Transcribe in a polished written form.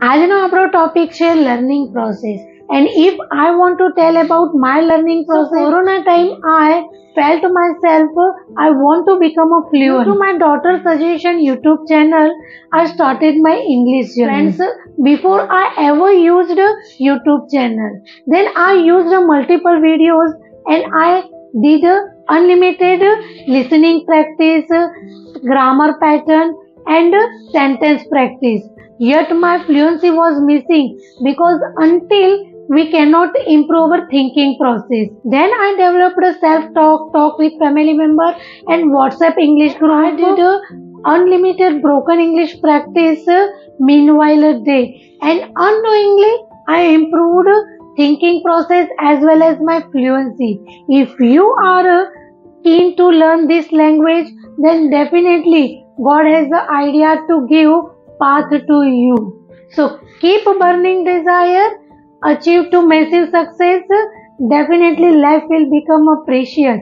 આજનો આપણો ટોપિક છે learning process. And if I want to tell about my learning process, so Corona time I felt myself I want to become a fluent. Due to my daughter's suggestion YouTube channel, I started my English journey. Friends, before I ever used a YouTube channel, then I used multiple videos and I did unlimited listening practice, grammar pattern and sentence practice. Yet my fluency was missing because until we cannot improve our thinking process. Then I developed a talk with family member and WhatsApp English group. I did unlimited broken English practice meanwhile a day, and unknowingly I improved thinking process as well as my fluency. If you are keen to learn this language, then definitely God has the idea to give path to you. So keep burning desire, achieve to massive success. Definitely life will become a precious.